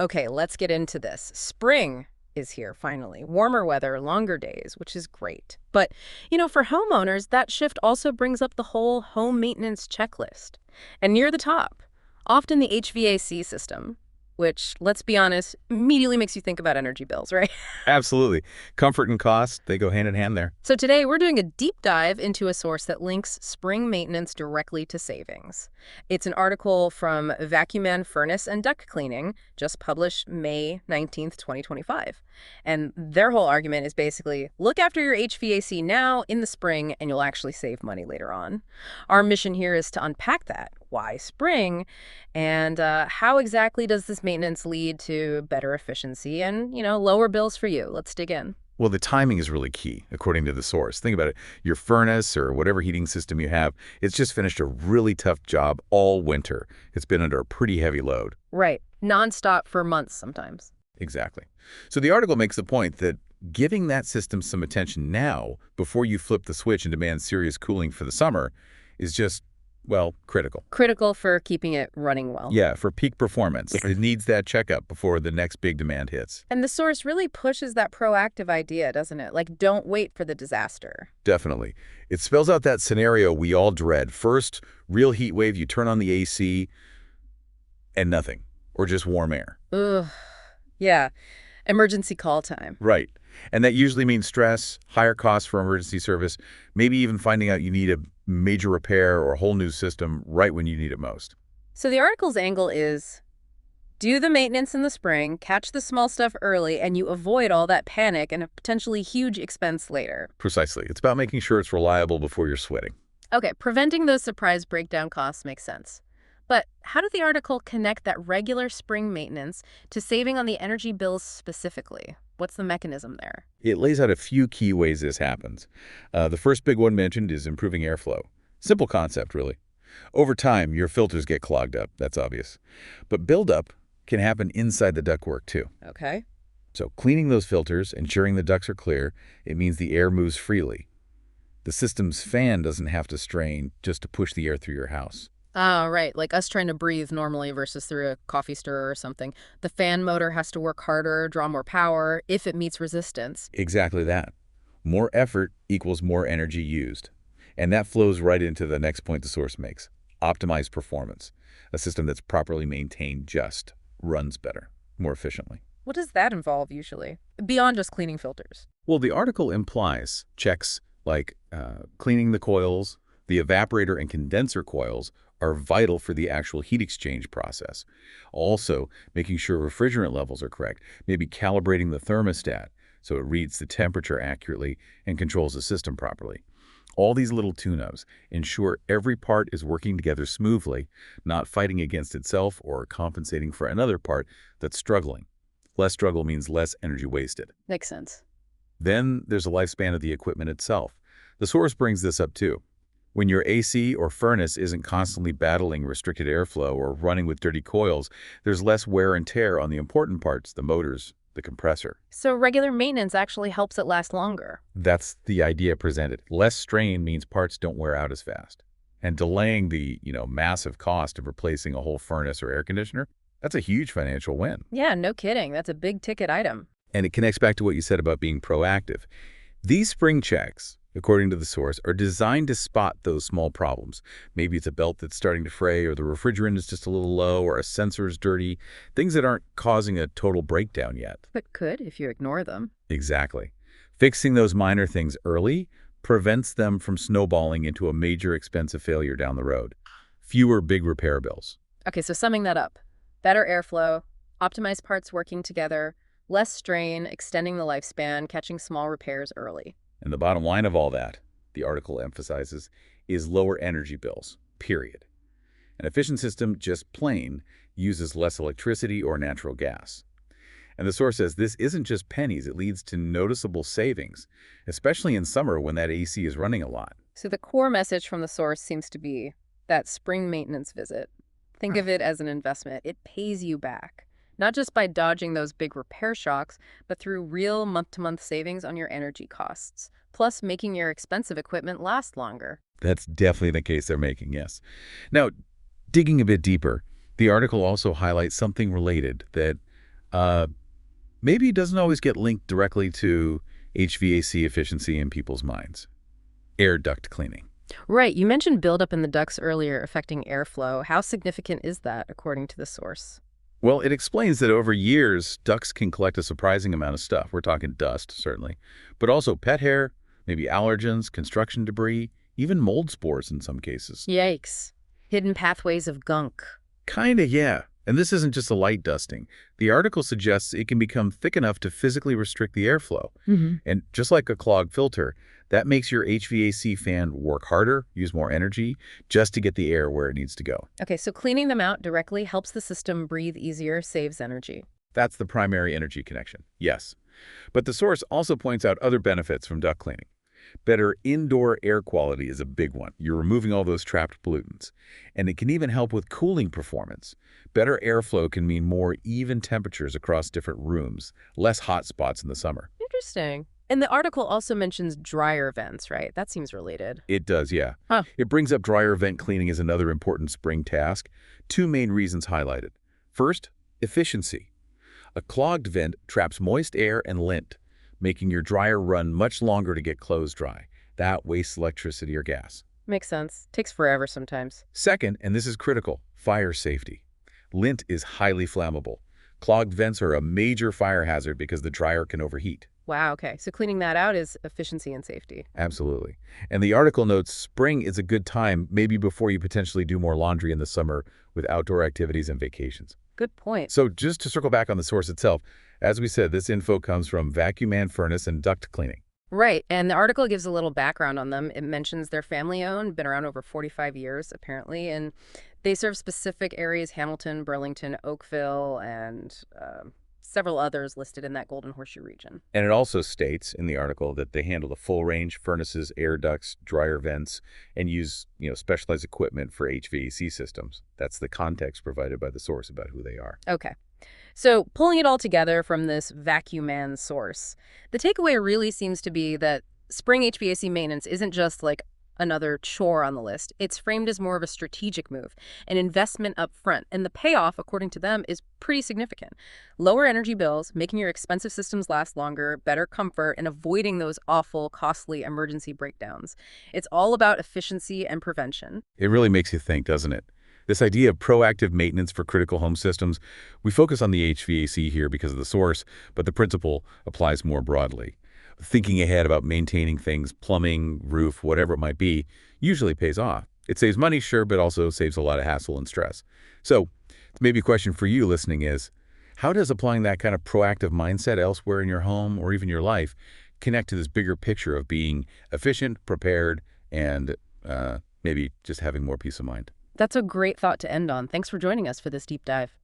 Okay, let's get into this. Spring is here, finally. Warmer weather, longer days, which is great. But, for homeowners, that shift also brings up the whole home maintenance checklist. And near the top, often the HVAC system, which, let's be honest, immediately makes you think about energy bills, right? Absolutely. Comfort and cost, they go hand in hand there. So today we're doing a deep dive into a source that links spring maintenance directly to savings. It's an article from Vacu-Man Furnace and Duct Cleaning, just published May 19th, 2025. And their whole argument is basically, look after your HVAC now in the spring and you'll actually save money later on. Our mission here is to unpack that. Why spring? And how exactly does this maintenance lead to better efficiency and, lower bills for you? Let's dig in. Well, the timing is really key, according to the source. Think about it. Your furnace or whatever heating system you have, it's just finished a really tough job all winter. It's been under a pretty heavy load. Right. Nonstop for months sometimes. Exactly. So the article makes the point that giving that system some attention now, before you flip the switch and demand serious cooling for the summer, is just, well, critical. Critical for keeping it running well. Yeah, for peak performance. It needs that checkup before the next big demand hits. And the source really pushes that proactive idea, doesn't it? Like, don't wait for the disaster. Definitely. It spells out that scenario we all dread. First, real heat wave, you turn on the AC, and nothing. Or just warm air. Ugh. Yeah. Emergency call time. Right. And that usually means stress, higher costs for emergency service, maybe even finding out you need a major repair or a whole new system right when you need it most. So the article's angle is, do the maintenance in the spring, catch the small stuff early, and you avoid all that panic and a potentially huge expense later. Precisely. It's about making sure it's reliable before you're sweating. Okay, preventing those surprise breakdown costs makes sense. But how did the article connect that regular spring maintenance to saving on the energy bills specifically? What's the mechanism there? It lays out a few key ways this happens. The first big one mentioned is improving airflow. Simple concept, really. Over time, your filters get clogged up. That's obvious. But buildup can happen inside the ductwork, too. Okay. So cleaning those filters, ensuring the ducts are clear, it means the air moves freely. The system's fan doesn't have to strain just to push the air through your house. Ah, right. Like us trying to breathe normally versus through a coffee stirrer or something. The fan motor has to work harder, draw more power, if it meets resistance. Exactly that. More effort equals more energy used. And that flows right into the next point the source makes. Optimized performance. A system that's properly maintained just runs better, more efficiently. What does that involve usually? Beyond just cleaning filters. Well, the article implies checks like cleaning the coils, the evaporator and condenser coils are vital for the actual heat exchange process. Also, making sure refrigerant levels are correct, maybe calibrating the thermostat so it reads the temperature accurately and controls the system properly. All these little tune-ups ensure every part is working together smoothly, not fighting against itself or compensating for another part that's struggling. Less struggle means less energy wasted. Makes sense. Then there's the lifespan of the equipment itself. The source brings this up too. When your AC or furnace isn't constantly battling restricted airflow or running with dirty coils, there's less wear and tear on the important parts, the motors, the compressor. So regular maintenance actually helps it last longer. That's the idea presented. Less strain means parts don't wear out as fast. And delaying the, massive cost of replacing a whole furnace or air conditioner, that's a huge financial win. Yeah, no kidding. That's a big ticket item. And it connects back to what you said about being proactive. These spring checks, according to the source, are designed to spot those small problems. Maybe it's a belt that's starting to fray, or the refrigerant is just a little low, or a sensor is dirty. Things that aren't causing a total breakdown yet. But could if you ignore them. Exactly. Fixing those minor things early prevents them from snowballing into a major expensive failure down the road. Fewer big repair bills. Okay, so summing that up. Better airflow, optimized parts working together, less strain, extending the lifespan, catching small repairs early. And the bottom line of all that, the article emphasizes, is lower energy bills, period. An efficient system, just plain, uses less electricity or natural gas. And the source says this isn't just pennies, it leads to noticeable savings, especially in summer when that AC is running a lot. So the core message from the source seems to be that spring maintenance visit. Think of it as an investment. It pays you back. Not just by dodging those big repair shocks, but through real month-to-month savings on your energy costs, plus making your expensive equipment last longer. That's definitely the case they're making, yes. Now, digging a bit deeper, the article also highlights something related that Uh, Maybe it doesn't always get linked directly to HVAC efficiency in people's minds. Air duct cleaning. Right, you mentioned buildup in the ducts earlier affecting airflow. How significant is that, according to the source? Well, it explains that over years, ducts can collect a surprising amount of stuff. We're talking dust, certainly, but also pet hair, maybe allergens, construction debris, even mold spores in some cases. Yikes. Hidden pathways of gunk. Kinda, yeah. And this isn't just a light dusting. The article suggests it can become thick enough to physically restrict the airflow. And just like a clogged filter, that makes your HVAC fan work harder, use more energy, just to get the air where it needs to go. Okay, so cleaning them out directly helps the system breathe easier, saves energy. That's the primary energy connection, yes. But the source also points out other benefits from duct cleaning. Better indoor air quality is a big one. You're removing all those trapped pollutants. And it can even help with cooling performance. Better airflow can mean more even temperatures across different rooms, less hot spots in the summer. Interesting. And the article also mentions dryer vents, right? That seems related. It does, yeah. Huh. It brings up dryer vent cleaning as another important spring task. Two main reasons highlighted. First, efficiency. A clogged vent traps moist air and lint, making your dryer run much longer to get clothes dry. That wastes electricity or gas. Makes sense. Takes forever sometimes. Second, and this is critical, fire safety. Lint is highly flammable. Clogged vents are a major fire hazard because the dryer can overheat. Wow, okay. So cleaning that out is efficiency and safety. Absolutely. And the article notes spring is a good time, maybe before you potentially do more laundry in the summer with outdoor activities and vacations. Good point. So just to circle back on the source itself, as we said, this info comes from Vacu-Man Furnace and Duct Cleaning. Right, and the article gives a little background on them. It mentions they're family-owned, been around over 45 years, apparently, and they serve specific areas: Hamilton, Burlington, Oakville, and several others listed in that Golden Horseshoe region. And it also states in the article that they handle the full range: furnaces, air ducts, dryer vents, and use specialized equipment for HVAC systems. That's the context provided by the source about who they are. Okay. So pulling it all together from this Vacu-Man source, the takeaway really seems to be that spring HVAC maintenance isn't just like another chore on the list. It's framed as more of a strategic move, an investment up front, and the payoff, according to them, is pretty significant. Lower energy bills, making your expensive systems last longer, better comfort, and avoiding those awful, costly emergency breakdowns. It's all about efficiency and prevention. It really makes you think, doesn't it? This idea of proactive maintenance for critical home systems, we focus on the HVAC here because of the source, but the principle applies more broadly. Thinking ahead about maintaining things, plumbing, roof, whatever it might be, usually pays off. It saves money, sure, but also saves a lot of hassle and stress. So maybe a question for you listening is, how does applying that kind of proactive mindset elsewhere in your home or even your life connect to this bigger picture of being efficient, prepared, and maybe just having more peace of mind? That's a great thought to end on. Thanks for joining us for this deep dive.